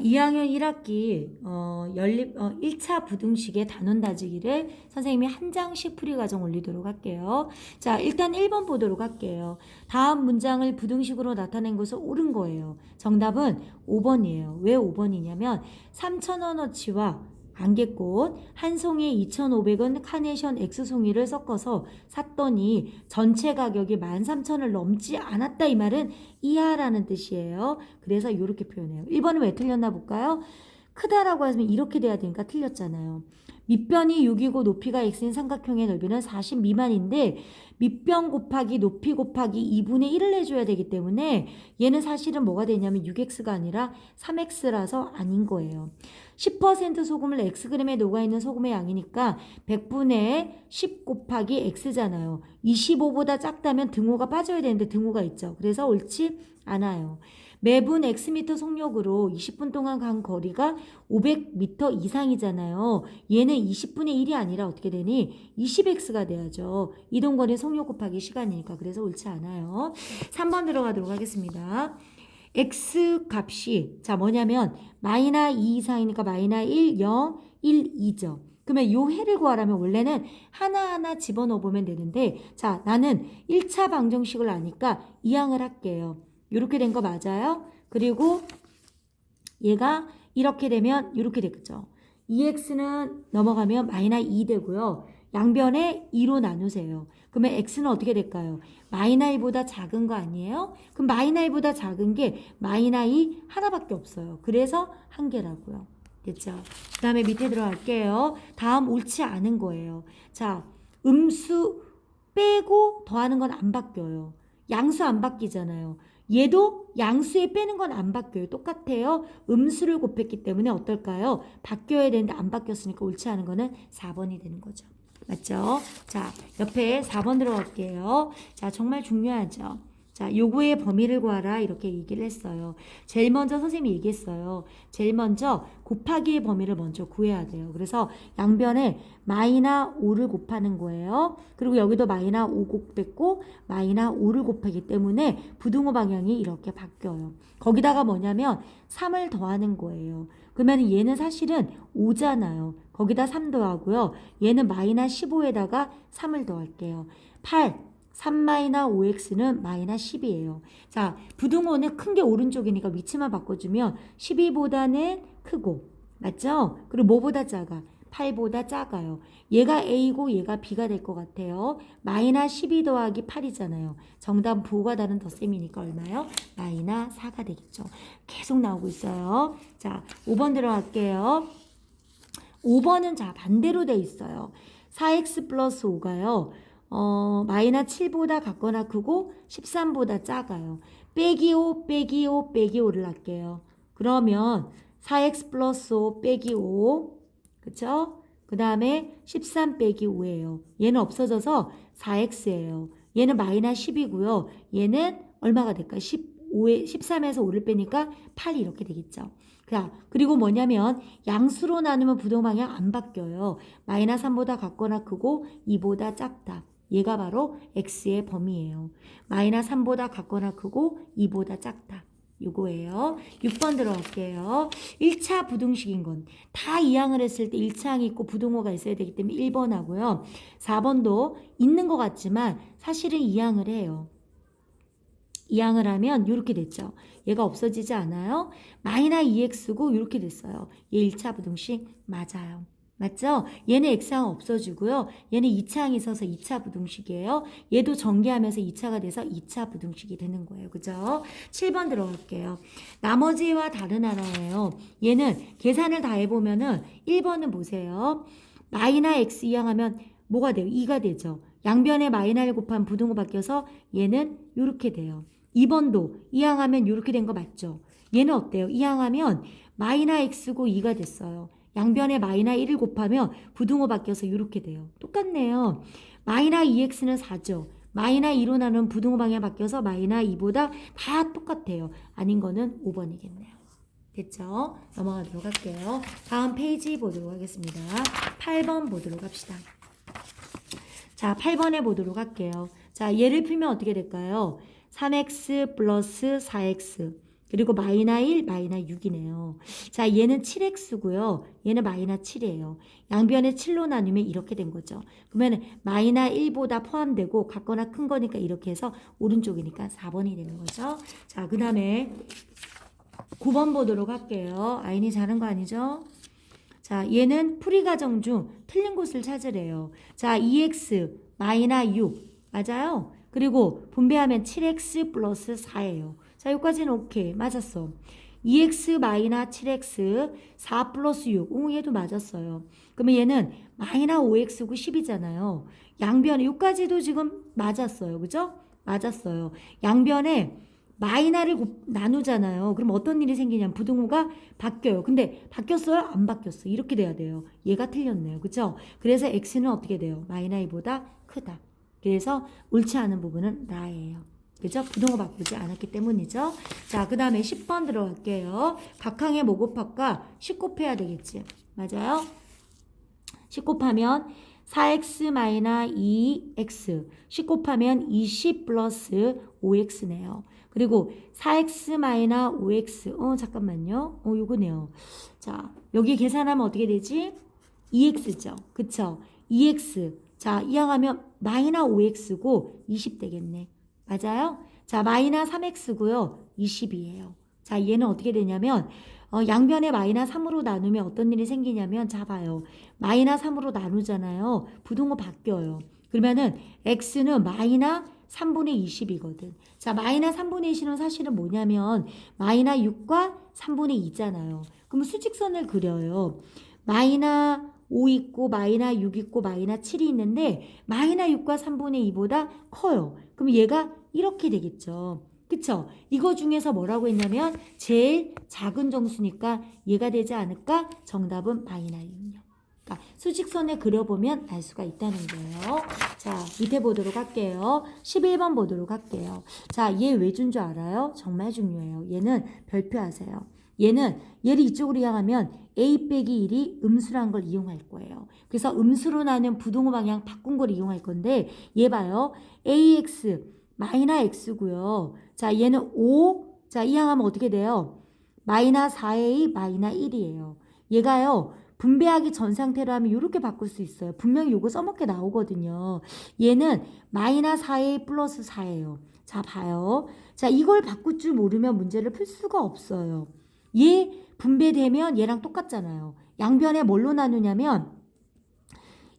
2학년 1학기 연립 1차 부등식의 단원 다지기를 선생님이 한 장씩 풀이 과정 올리도록 할게요. 자, 일단 1번 보도록 할게요. 다음 문장을 부등식으로 나타낸 것은 옳은 거예요. 정답은 5번이에요. 왜 5번이냐면 3,000원어치와 안개꽃 한 송이에 2,500원 카네이션 X송이를 섞어서 샀더니 전체 가격이 13,000원을 넘지 않았다 이 말은 이하라는 뜻이에요. 그래서 이렇게 표현해요. 1번은 왜 틀렸나 볼까요? 크다라고 하면 이렇게 돼야 되니까 틀렸잖아요. 밑변이 6이고 높이가 x인 삼각형의 넓이는 40 미만인데 밑변 곱하기 높이 곱하기 2분의 1을 해줘야 되기 때문에 얘는 사실은 뭐가 되냐면 6x가 아니라 3x라서 아닌 거예요. 10% 소금을 xg에 녹아있는 소금의 양이니까 100분의 10 곱하기 x잖아요. 25보다 작다면 등호가 빠져야 되는데 등호가 있죠. 그래서 옳지 않아요. 매분 x미터 속력으로 20분 동안 간 거리가 500m 이상이잖아요. 얘는 20분의 1이 아니라 어떻게 되니? 20x가 돼야죠. 이동거리 속력 곱하기 시간이니까. 그래서 옳지 않아요. 3번 들어가도록 하겠습니다. x 값이 자 뭐냐면 마이너 2 이상이니까 마이너 1, 0, 1, 2죠. 그러면 요 해를 구하려면 원래는 하나하나 집어넣어 보면 되는데 자 나는 1차 방정식을 아니까 이항을 할게요. 이렇게 된 거 맞아요? 그리고 얘가 이렇게 되면 이렇게 되겠죠. 2x는 넘어가면 마이너 2 되고요. 양변에 2로 나누세요. 그러면 x는 어떻게 될까요? 마이너 2보다 작은 거 아니에요? 그럼 마이너 2보다 작은 게 마이너 2 하나밖에 없어요. 그래서 한 개라고요. 됐죠? 그 다음에 밑에 들어갈게요. 다음 옳지 않은 거예요. 자, 음수 빼고 더하는 건 안 바뀌어요. 양수 안 바뀌잖아요. 얘도 양수에 빼는 건 안 바뀌어요. 똑같아요. 음수를 곱했기 때문에 어떨까요? 바뀌어야 되는데 안 바뀌었으니까 옳지 않은 거는 4번이 되는 거죠. 맞죠? 자, 옆에 4번 들어갈게요. 자, 정말 중요하죠. 자, 요구의 범위를 구하라 이렇게 얘기를 했어요. 제일 먼저 선생님이 얘기했어요. 제일 먼저 곱하기의 범위를 먼저 구해야 돼요. 그래서 양변에 마이너 5를 곱하는 거예요. 그리고 여기도 마이너 5 곱했고 마이너 5를 곱하기 때문에 부등호 방향이 이렇게 바뀌어요. 거기다가 뭐냐면 3을 더하는 거예요. 그러면 얘는 사실은 5잖아요. 거기다 3 더하고요. 얘는 마이너 15에다가 3을 더할게요. 8 3-5x는 마이너 10이에요. 자, 부등호는 큰 게 오른쪽이니까 위치만 바꿔주면 12보다는 크고, 맞죠? 그리고 뭐보다 작아? 8보다 작아요. 얘가 a고 얘가 b가 될 것 같아요. 마이너 12 더하기 8이잖아요. 정답 부호가 다른 덧셈이니까 얼마요? 마이너 4가 되겠죠. 계속 나오고 있어요. 자, 5번 들어갈게요. 5번은 자 반대로 돼 있어요. 4x 플러스 5가요. 마이너 7보다 같거나 크고 13보다 작아요. 빼기 5, 빼기 5, 빼기 5를 할게요. 그러면 4x 플러스 5 빼기 5, 그쵸? 그 다음에 13 빼기 5예요. 얘는 없어져서 4x예요. 얘는 마이너 10이고요. 얘는 얼마가 될까요? 13에서 5를 빼니까 8이 이렇게 되겠죠. 자, 그리고 뭐냐면 양수로 나누면 부동 방향 안 바뀌어요. 마이너 3보다 같거나 크고 2보다 작다. 얘가 바로 x의 범위예요. 마이너 3보다 같거나 크고 2보다 작다. 요거예요. 6번 들어갈게요. 1차 부등식인 건 다 이항을 했을 때 1차항이 있고 부등호가 있어야 되기 때문에 1번 하고요. 4번도 있는 것 같지만 사실은 이항을 해요. 이항을 하면 이렇게 됐죠. 얘가 없어지지 않아요? 마이너 2x고 이렇게 됐어요. 얘 1차 부등식 맞아요. 맞죠? 얘는 x항 없어지고요. 얘는 2차항이 있어서 2차 부등식이에요. 얘도 전개하면서 2차가 돼서 2차 부등식이 되는 거예요. 그죠? 7번 들어갈게요. 나머지와 다른 하나예요. 얘는 계산을 다 해보면은 1번은 보세요. 마이너 x 이항하면 뭐가 돼요? 2가 되죠. 양변에 마이너를 곱한 부등호 바뀌어서 얘는 이렇게 돼요. 2번도 이항하면 이렇게 된 거 맞죠? 얘는 어때요? 이항하면 마이너 x고 2가 됐어요. 양변에 마이너 1을 곱하면 부등호 바뀌어서 이렇게 돼요. 똑같네요. 마이너 2x는 4죠. 마이너 2로 나누면 부등호 방향 바뀌어서 마이너 2보다 다 똑같아요. 아닌 거는 5번이겠네요. 됐죠? 넘어가도록 할게요. 다음 페이지 보도록 하겠습니다. 8번 보도록 합시다. 자, 8번에 보도록 할게요. 자, 얘를 풀면 어떻게 될까요? 3x 플러스 4x 그리고 마이너 1, 마이너 6이네요. 자, 얘는 7x고요. 얘는 마이너 7이에요. 양변에 7로 나누면 이렇게 된 거죠. 그러면 마이너 1보다 포함되고 같거나 큰 거니까 이렇게 해서 오른쪽이니까 4번이 되는 거죠. 자, 그 다음에 9번 보도록 할게요. 아인이 자는 거 아니죠? 자, 얘는 풀이 과정 중 틀린 곳을 찾으래요. 자, 2x 마이너 6 맞아요? 그리고 분배하면 7x 플러스 4예요. 자, 여기까지는 오케이. 맞았어. 2x 마이너 7x 4 플러스 6. 얘도 맞았어요. 그러면 얘는 마이너 5x고 10이잖아요. 양변에 여기까지도 지금 맞았어요. 그죠? 맞았어요. 양변에 마이너를 나누잖아요. 그럼 어떤 일이 생기냐면 부등호가 바뀌어요. 근데 바뀌었어요? 안 바뀌었어. 이렇게 돼야 돼요. 얘가 틀렸네요. 그죠? 그래서 x는 어떻게 돼요? 마이너 2보다 크다. 그래서 옳지 않은 부분은 나예요. 그죠? 부등호 바꾸지 않았기 때문이죠. 자, 그 다음에 10번 들어갈게요. 각항의 모곱합과 10 곱해야 되겠지. 맞아요? 10 곱하면 4x 마이너 2x 10 곱하면 20 플러스 5x네요. 그리고 4x 마이너 5x 잠깐만요. 요거네요. 자, 여기 계산하면 어떻게 되지? 2x죠. 그쵸? 2x 자, 이항하면 마이너 5x고 20 되겠네. 맞아요? 자, 마이너 3x고요. 20이에요. 자, 얘는 어떻게 되냐면 양변에 마이너 3으로 나누면 어떤 일이 생기냐면 자, 봐요. 마이너 3으로 나누잖아요. 부등호 바뀌어요. 그러면은 x는 마이너 3분의 20이거든. 자, 마이너 3분의 20은 사실은 뭐냐면 마이너 6과 3분의 2잖아요. 그럼 수직선을 그려요. 마이너 5 있고 마이너 6 있고 마이너 7이 있는데 마이너 6과 3분의 2보다 커요. 그럼 얘가 이렇게 되겠죠. 그쵸? 이거 중에서 뭐라고 했냐면 제일 작은 정수니까 얘가 되지 않을까? 정답은 마이너 6이요. 그러니까 수직선에 그려보면 알 수가 있다는 거예요. 자, 밑에 보도록 할게요. 11번 보도록 할게요. 자, 얘 왜 준 줄 알아요? 정말 중요해요. 얘는 별표하세요. 얘를 이쪽으로 향하면 a 빼기 1이 음수란 걸 이용할 거예요. 그래서 음수로 나는 부등호 방향 바꾼 걸 이용할 건데 얘 봐요. ax 마이너 x고요. 자, 얘는 5. 자, 이항하면 어떻게 돼요? 마이너 4a 마이너 1이에요. 얘가요. 분배하기 전 상태로 하면 이렇게 바꿀 수 있어요. 분명히 요거 써먹게 나오거든요. 얘는 마이너 4a 플러스 4예요. 자, 봐요. 자, 이걸 바꿀 줄 모르면 문제를 풀 수가 없어요. 얘 분배되면 얘랑 똑같잖아요. 양변에 뭘로 나누냐면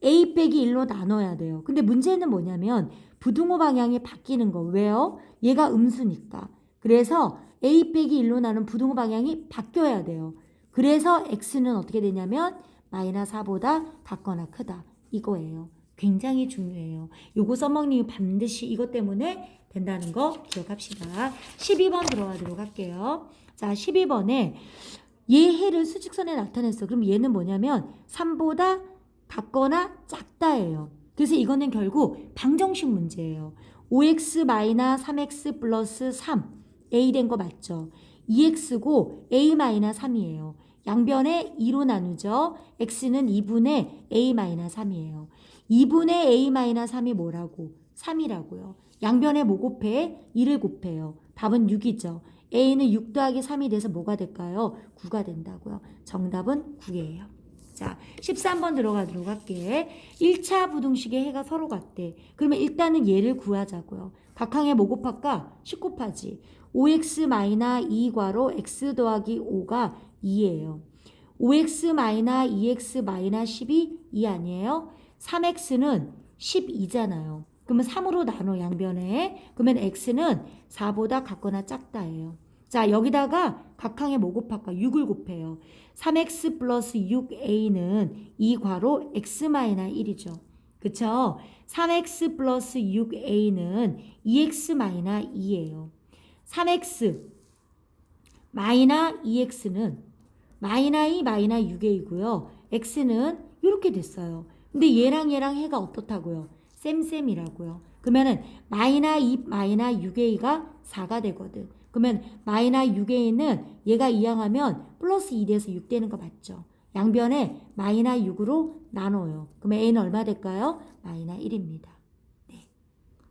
a 빼기 1로 나눠야 돼요. 근데 문제는 뭐냐면 부등호 방향이 바뀌는 거. 왜요? 얘가 음수니까. 그래서 a 빼기 1로 나눈 부등호 방향이 바뀌어야 돼요. 그래서 x는 어떻게 되냐면 마이너 4보다 같거나 크다. 이거예요. 굉장히 중요해요. 요거 써먹는 이유 반드시 이것 때문에 된다는 거 기억합시다. 12번 들어가도록 할게요. 자, 12번에 얘 해를 수직선에 나타냈어. 그럼 얘는 뭐냐면 3보다 같거나 작다예요. 그래서 이거는 결국 방정식 문제예요. 5x 마이너 3x 플러스 3 a 된 거 맞죠? 2x고 a 마이너 3이에요. 양변에 2로 나누죠. x는 2분의 a 마이너 3이에요. 2분의 a 마이너 3이 뭐라고? 3이라고요. 양변에 뭐 곱해? 2를 곱해요. 답은 6이죠. a는 6 더하기 3이 돼서 뭐가 될까요? 9가 된다고요. 정답은 9예요. 자, 13번 들어가도록 할게. 1차 부등식의 해가 서로 같대. 그러면 일단은 얘를 구하자고요. 각항의 뭐 곱할까? 10 곱하지. 5x 마이너 2괄호 x 더하기 5가 2예요. 5x 마이너 2x 마이너 10이 2 아니에요? 3x는 12잖아요. 그러면 3으로 나눠 양변에. 그러면 x는 4보다 같거나 작다예요. 자, 여기다가 각항에 뭐 곱할까? 6을 곱해요. 3x 플러스 6a는 2괄호 x 마이너 1이죠. 그쵸? 3x 플러스 6a는 2x 마이너 2예요. 3x 마이너 2x는 마이너 2 마이너 6a이고요. x는 이렇게 됐어요. 근데 얘랑 해가 어떻다고요? 쌤쌤이라고요. 그러면은 마이너 2 마이너 6a가 4가 되거든. 그러면 마이너 6a는 얘가 이항하면 플러스 2 돼서 6 되는 거 맞죠? 양변에 마이너 6으로 나눠요. 그러면 a는 얼마 될까요? 마이너 1입니다. 네.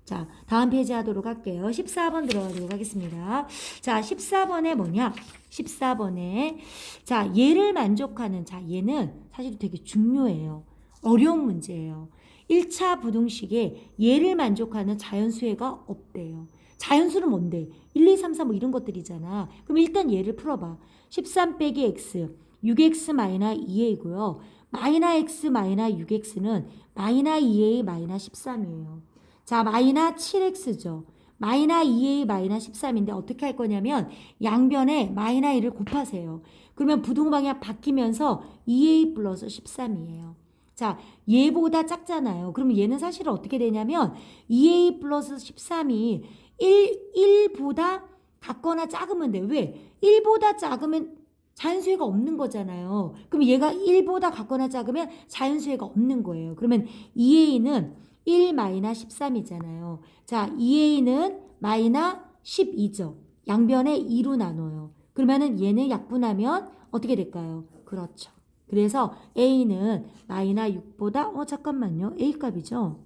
자, 다음 페이지 하도록 할게요. 14번 들어가도록 하겠습니다. 자, 14번에 뭐냐? 14번에 자, 얘를 만족하는 자, 얘는 사실 되게 중요해요. 어려운 문제예요. 1차 부등식에 얘를 만족하는 자연수가 없대요. 자연수는 뭔데? 1, 2, 3, 4 뭐 이런 것들이잖아. 그럼 일단 얘를 풀어봐. 13 빼기 x, 6x 마이너 2a고요. 마이너 x 마이너 6x는 마이너 2a 마이너 13이에요. 자, 마이너 7x죠. 마이너 2a 마이너 13인데 어떻게 할 거냐면 양변에 마이너 1을 곱하세요. 그러면 부등방향 바뀌면서 2a 플러스 13이에요. 자, 얘보다 작잖아요. 그럼 얘는 사실 어떻게 되냐면 2a 플러스 13이 1보다 같거나 작으면 돼. 왜? 1보다 작으면 자연수가 없는 거잖아요. 그럼 얘가 1보다 같거나 작으면 자연수가 없는 거예요. 그러면 2a는 1 마이너 13이잖아요. 자, 2a는 마이너 12죠. 양변에 2로 나눠요. 그러면은 얘는 약분하면 어떻게 될까요? 그렇죠. 그래서 a는 마이너 6보다 잠깐만요. a 값이죠.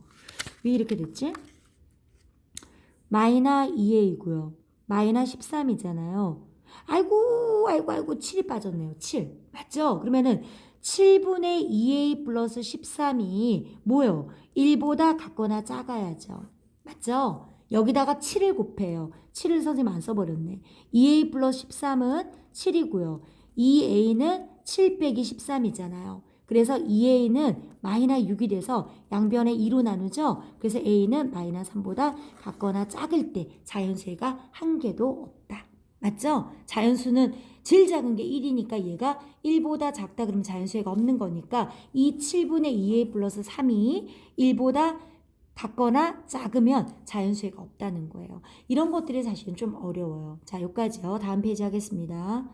왜 이렇게 됐지? 마이너 2a이고요. 마이너 13이잖아요. 아이고 7이 빠졌네요. 7. 맞죠? 그러면은 7분의 2a 플러스 13이 뭐요? 1보다 같거나 작아야죠. 맞죠? 여기다가 7을 곱해요. 7을 선생님 안 써버렸네. 2a 플러스 13은 7이고요. 2a는 7 빼기 13이잖아요. 그래서 2a는 마이너 6이 돼서 양변에 2로 나누죠. 그래서 a는 마이너 3보다 같거나 작을 때 자연수가 한 개도 없다. 맞죠? 자연수는 제일 작은 게 1이니까 얘가 1보다 작다 그러면 자연수가 없는 거니까 이 7분의 2a 플러스 3이 1보다 같거나 작으면 자연수가 없다는 거예요. 이런 것들이 사실은 좀 어려워요. 자, 여기까지요. 다음 페이지 하겠습니다.